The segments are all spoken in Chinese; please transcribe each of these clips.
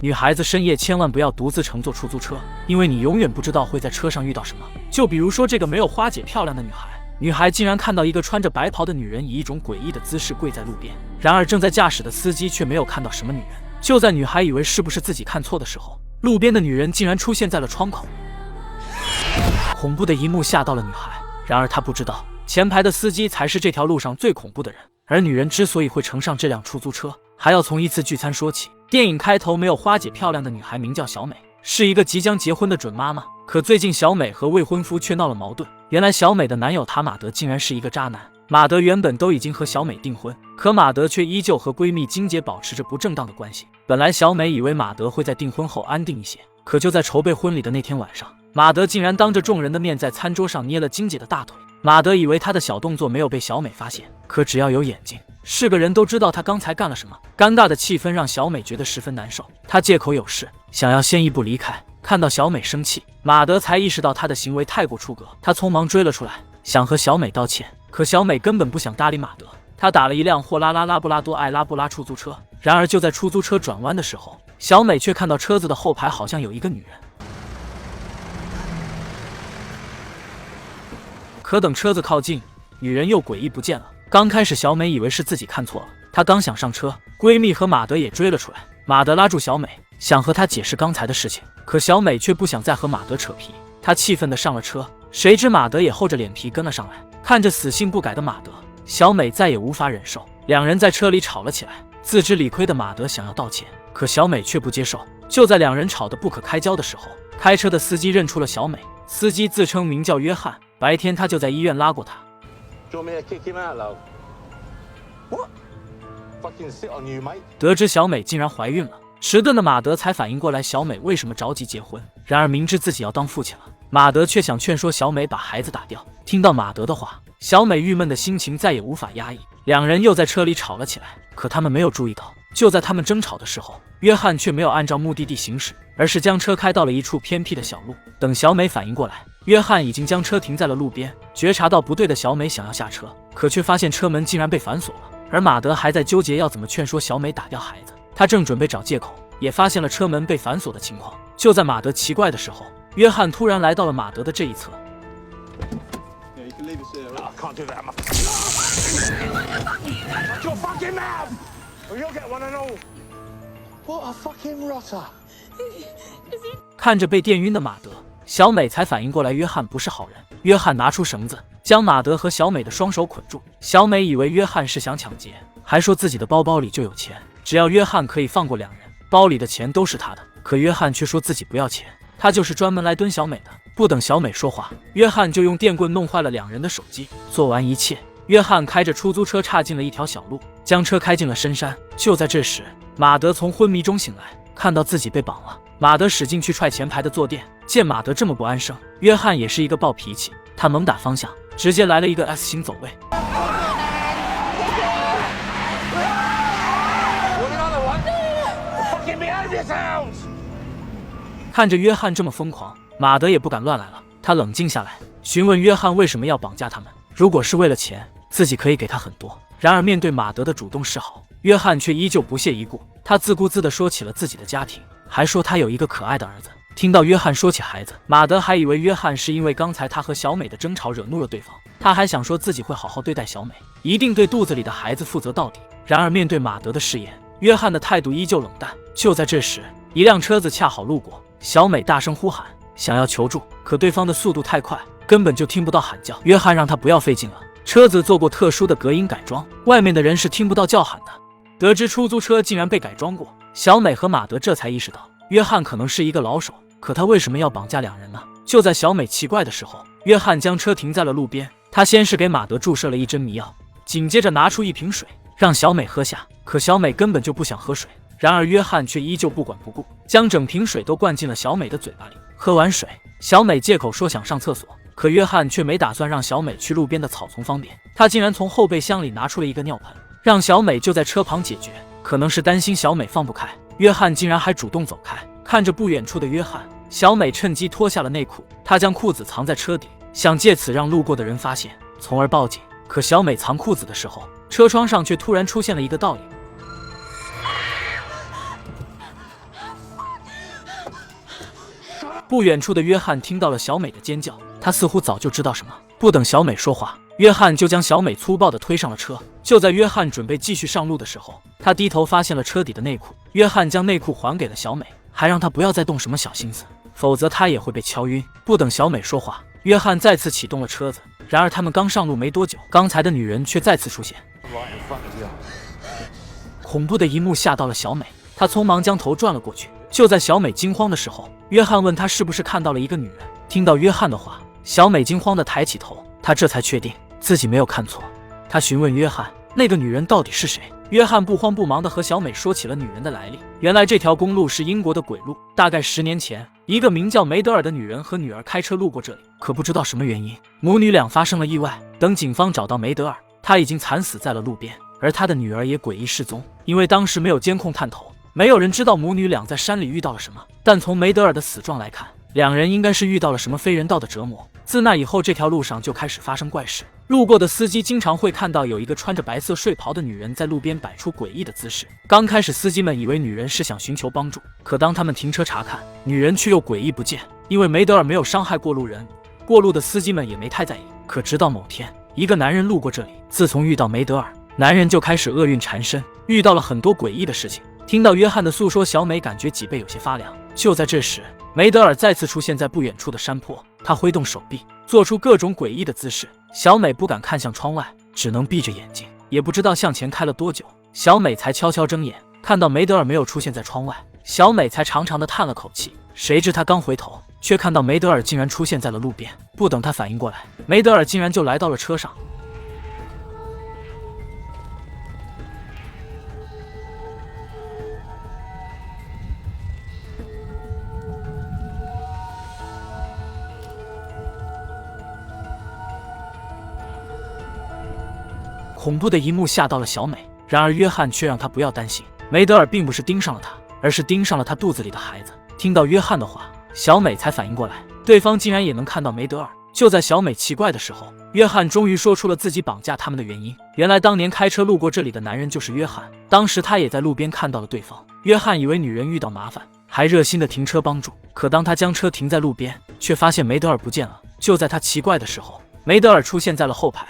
女孩子深夜千万不要独自乘坐出租车，因为你永远不知道会在车上遇到什么。就比如说这个没有花姐漂亮的女孩，女孩竟然看到一个穿着白袍的女人以一种诡异的姿势跪在路边，然而正在驾驶的司机却没有看到什么女人。就在女孩以为是不是自己看错的时候，路边的女人竟然出现在了窗口。恐怖的一幕吓到了女孩，然而她不知道前排的司机才是这条路上最恐怖的人。而女人之所以会乘上这辆出租车，还要从一次聚餐说起。电影开头没有花姐漂亮的女孩名叫小美，是一个即将结婚的准妈妈。可最近小美和未婚夫却闹了矛盾，原来小美的男友塔马德竟然是一个渣男。马德原本都已经和小美订婚，可马德却依旧和闺蜜金姐保持着不正当的关系。本来小美以为马德会在订婚后安定一些，可就在筹备婚礼的那天晚上，马德竟然当着众人的面在餐桌上捏了金姐的大腿。马德以为他的小动作没有被小美发现，可只要有眼睛，是个人都知道他刚才干了什么。尴尬的气氛让小美觉得十分难受，她借口有事，想要先一步离开。看到小美生气，马德才意识到他的行为太过出格，他匆忙追了出来，想和小美道歉。可小美根本不想搭理马德，她打了一辆货拉拉拉布拉多爱拉布拉出租车。然而就在出租车转弯的时候，小美却看到车子的后排好像有一个女人。可等车子靠近，女人又诡异不见了。刚开始小美以为是自己看错了，她刚想上车，闺蜜和马德也追了出来。马德拉住小美，想和她解释刚才的事情，可小美却不想再和马德扯皮，她气愤地上了车。谁知马德也厚着脸皮跟了上来，看着死性不改的马德，小美再也无法忍受，两人在车里吵了起来。自知理亏的马德想要道歉，可小美却不接受。就在两人吵得不可开交的时候，开车的司机认出了小美，司机自称名叫约翰，白天他就在医院拉过她。得知小美竟然怀孕了，迟钝的马德才反应过来小美为什么着急结婚。然而明知自己要当父亲了，马德却想劝说小美把孩子打掉。听到马德的话，小美郁闷的心情再也无法压抑，两人又在车里吵了起来。可他们没有注意到，就在他们争吵的时候，约翰却没有按照目的地行驶，而是将车开到了一处偏僻的小路。等小美反应过来，约翰已经将车停在了路边。觉察到不对的小美想要下车，可却发现车门竟然被反锁了。而马德还在纠结要怎么劝说小美打掉孩子，他正准备找借口，也发现了车门被反锁的情况。就在马德奇怪的时候，约翰突然来到了马德的这一侧。看着被电晕的马德，小美才反应过来约翰不是好人。约翰拿出绳子，将马德和小美的双手捆住。小美以为约翰是想抢劫，还说自己的包包里就有钱，只要约翰可以放过两人，包里的钱都是他的。可约翰却说自己不要钱，他就是专门来蹲小美的。不等小美说话，约翰就用电棍弄坏了两人的手机。做完一切，约翰开着出租车岔进了一条小路，将车开进了深山。就在这时，马德从昏迷中醒来，看到自己被绑了。马德使劲去踹前排的坐垫，见马德这么不安生，约翰也是一个暴脾气，他猛打方向，直接来了一个 S 型走位。看着约翰这么疯狂，马德也不敢乱来了。他冷静下来，询问约翰为什么要绑架他们。如果是为了钱，自己可以给他很多。然而面对马德的主动示好，约翰却依旧不屑一顾。他自顾自地说起了自己的家庭，还说他有一个可爱的儿子。听到约翰说起孩子，马德还以为约翰是因为刚才他和小美的争吵惹怒了对方，他还想说自己会好好对待小美，一定对肚子里的孩子负责到底。然而面对马德的誓言，约翰的态度依旧冷淡。就在这时，一辆车子恰好路过，小美大声呼喊，想要求助，可对方的速度太快，根本就听不到喊叫。约翰让他不要费劲了，车子做过特殊的隔音改装，外面的人是听不到叫喊的。得知出租车竟然被改装过，小美和马德这才意识到约翰可能是一个老手，可他为什么要绑架两人呢？就在小美奇怪的时候，约翰将车停在了路边。他先是给马德注射了一针迷药，紧接着拿出一瓶水让小美喝下，可小美根本就不想喝水。然而约翰却依旧不管不顾，将整瓶水都灌进了小美的嘴巴里。喝完水，小美借口说想上厕所，可约翰却没打算让小美去路边的草丛方便，他竟然从后备箱里拿出了一个尿盆，让小美就在车旁解决。可能是担心小美放不开，约翰竟然还主动走开。看着不远处的约翰，小美趁机脱下了内裤，她将裤子藏在车底，想借此让路过的人发现，从而报警。可小美藏裤子的时候，车窗上却突然出现了一个倒影。不远处的约翰听到了小美的尖叫，他似乎早就知道什么。不等小美说话，约翰就将小美粗暴地推上了车。就在约翰准备继续上路的时候，他低头发现了车底的内裤。约翰将内裤还给了小美，还让她不要再动什么小心思，否则她也会被敲晕。不等小美说话，约翰再次启动了车子。然而他们刚上路没多久，刚才的女人却再次出现。恐怖的一幕吓到了小美，她匆忙将头转了过去。就在小美惊慌的时候，约翰问她是不是看到了一个女人。听到约翰的话，小美惊慌地抬起头，她这才确定自己没有看错。她询问约翰，那个女人到底是谁？约翰不慌不忙地和小美说起了女人的来历。原来这条公路是英国的鬼路，大概10年前，一个名叫梅德尔的女人和女儿开车路过这里，可不知道什么原因，母女俩发生了意外。等警方找到梅德尔，他已经惨死在了路边，而他的女儿也诡异失踪。因为当时没有监控探头，没有人知道母女俩在山里遇到了什么，但从梅德尔的死状来看，两人应该是遇到了什么非人道的折磨。自那以后，这条路上就开始发生怪事。路过的司机经常会看到有一个穿着白色睡袍的女人在路边摆出诡异的姿势。刚开始，司机们以为女人是想寻求帮助，可当他们停车查看，女人却又诡异不见。因为梅德尔没有伤害过路人，过路的司机们也没太在意。可直到某天，一个男人路过这里，自从遇到梅德尔，男人就开始厄运缠身，遇到了很多诡异的事情。听到约翰的诉说，小美感觉脊背有些发凉。就在这时，梅德尔再次出现在不远处的山坡，他挥动手臂，做出各种诡异的姿势。小美不敢看向窗外，只能闭着眼睛。也不知道向前开了多久，小美才悄悄睁眼，看到梅德尔没有出现在窗外，小美才长长的叹了口气。谁知她刚回头，却看到梅德尔竟然出现在了路边。不等她反应过来，梅德尔竟然就来到了车上。恐怖的一幕吓到了小美，然而约翰却让她不要担心。梅德尔并不是盯上了她，而是盯上了她肚子里的孩子。听到约翰的话，小美才反应过来，对方竟然也能看到梅德尔。就在小美奇怪的时候，约翰终于说出了自己绑架他们的原因。原来当年开车路过这里的男人就是约翰，当时他也在路边看到了对方。约翰以为女人遇到麻烦，还热心的停车帮助。可当他将车停在路边，却发现梅德尔不见了。就在他奇怪的时候，梅德尔出现在了后排。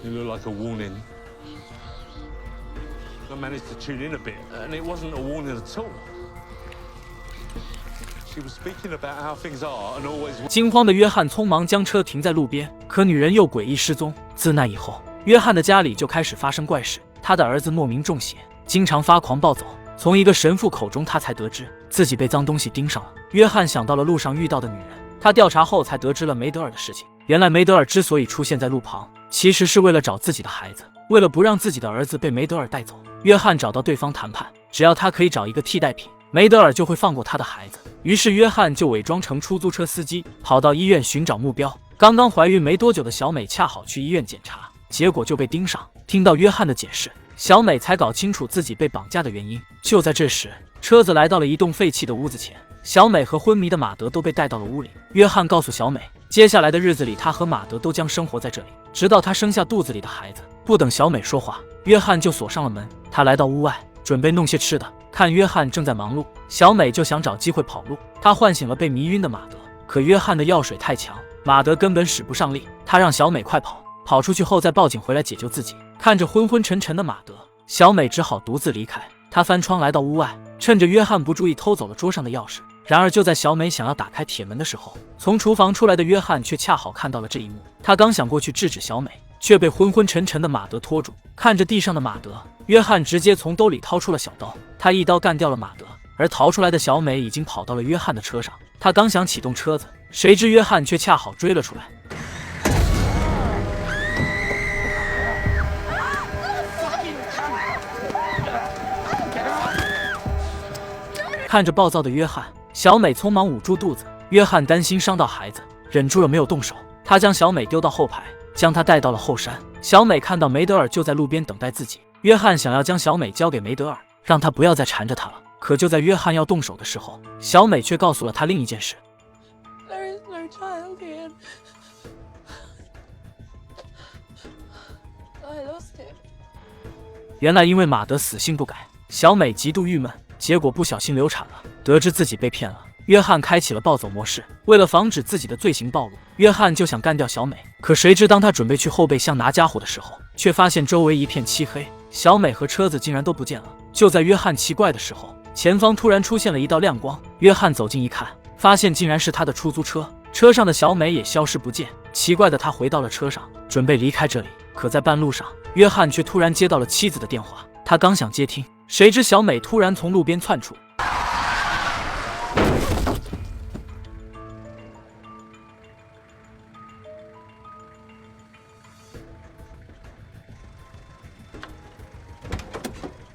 You look like a warning. I managed to tune in a bit, and it wasn't a warning at all. She was speaking about how things are and always. 惊慌的约翰匆忙将车停在路边，可女人又诡异失踪。自那以后，约翰的家里就开始发生怪事。他的儿子莫名中邪，经常发狂暴走。从一个神父口中，他才得知自己被脏东西盯上了。约翰想到了路上遇到的女人，他调查后才得知了梅德尔的事情。原来梅德尔之所以出现在路旁，其实是为了找自己的孩子。为了不让自己的儿子被梅德尔带走，约翰找到对方谈判，只要他可以找一个替代品，梅德尔就会放过他的孩子。于是约翰就伪装成出租车司机，跑到医院寻找目标。刚刚怀孕没多久的小美恰好去医院检查，结果就被盯上。听到约翰的解释，小美才搞清楚自己被绑架的原因。就在这时，车子来到了一栋废弃的屋子前，小美和昏迷的马德都被带到了屋里。约翰告诉小美，接下来的日子里，他和马德都将生活在这里，直到他生下肚子里的孩子。不等小美说话，约翰就锁上了门。他来到屋外，准备弄些吃的。看约翰正在忙碌，小美就想找机会跑路。她唤醒了被迷晕的马德，可约翰的药水太强，马德根本使不上力。他让小美快跑，跑出去后再报警回来解救自己。看着昏昏沉沉的马德，小美只好独自离开。她翻窗来到屋外，趁着约翰不注意偷走了桌上的钥匙。然而就在小美想要打开铁门的时候，从厨房出来的约翰却恰好看到了这一幕。他刚想过去制止小美，却被昏昏沉沉的马德拖住。看着地上的马德，约翰直接从兜里掏出了小刀，他一刀干掉了马德。而逃出来的小美已经跑到了约翰的车上，他刚想启动车子，谁知约翰却恰好追了出来。看着暴躁的约翰，小美匆忙捂住肚子。约翰担心伤到孩子，忍住了没有动手。他将小美丢到后排，将她带到了后山。小美看到梅德尔就在路边等待自己，约翰想要将小美交给梅德尔，让他不要再缠着她了。可就在约翰要动手的时候，小美却告诉了他另一件事。There is no child here. I lost him. 原来因为马德死性不改，小美极度郁闷，结果不小心流产了。得知自己被骗了，约翰开启了暴走模式。为了防止自己的罪行暴露，约翰就想干掉小美。可谁知当他准备去后备箱拿家伙的时候，却发现周围一片漆黑，小美和车子竟然都不见了。就在约翰奇怪的时候，前方突然出现了一道亮光。约翰走近一看，发现竟然是他的出租车，车上的小美也消失不见。奇怪的他回到了车上，准备离开这里。可在半路上，约翰却突然接到了妻子的电话。他刚想接听，谁知小美突然从路边窜出。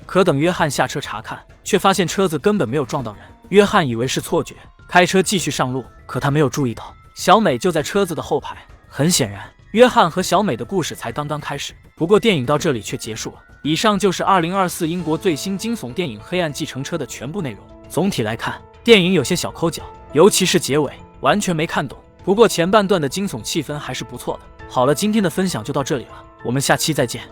可等约翰下车查看，却发现车子根本没有撞到人。约翰以为是错觉，开车继续上路。可他没有注意到，小美就在车子的后排。很显然，约翰和小美的故事才刚刚开始。不过电影到这里却结束了。以上就是2024英国最新惊悚电影《黑暗计程车》的全部内容。总体来看，电影有些小抠脚，尤其是结尾，完全没看懂。不过前半段的惊悚气氛还是不错的。好了，今天的分享就到这里了，我们下期再见。